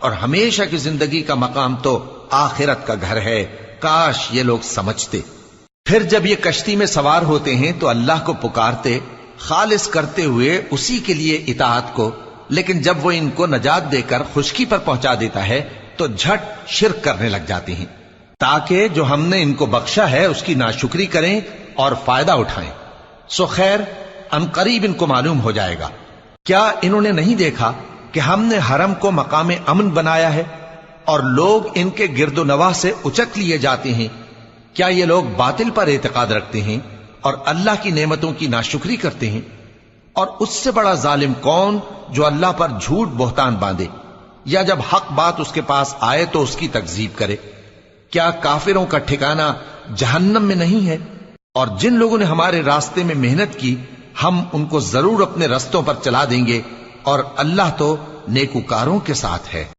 اور ہمیشہ کی زندگی کا مقام تو آخرت کا گھر ہے، کاش یہ لوگ سمجھتے۔ پھر جب یہ کشتی میں سوار ہوتے ہیں تو اللہ کو پکارتے، خالص کرتے ہوئے اسی کے لیے اطاعت کو، لیکن جب وہ ان کو نجات دے کر خشکی پر پہنچا دیتا ہے تو جھٹ شرک کرنے لگ جاتے ہیں، تاکہ جو ہم نے ان کو بخشا ہے اس کی ناشکری کریں اور فائدہ اٹھائیں۔ سو خیر ان قریب ان کو معلوم ہو جائے گا۔ کیا انہوں نے نہیں دیکھا کہ ہم نے حرم کو مقام امن بنایا ہے اور لوگ ان کے گرد و نواح سے اچک لیے جاتے ہیں؟ کیا یہ لوگ باطل پر اعتقاد رکھتے ہیں اور اللہ کی نعمتوں کی ناشکری کرتے ہیں؟ اور اس سے بڑا ظالم کون جو اللہ پر جھوٹ بہتان باندھے، یا جب حق بات اس کے پاس آئے تو اس کی تکذیب کرے؟ کیا کافروں کا ٹھکانہ جہنم میں نہیں ہے؟ اور جن لوگوں نے ہمارے راستے میں محنت کی ہم ان کو ضرور اپنے رستوں پر چلا دیں گے، اور اللہ تو نیکوکاروں کے ساتھ ہے۔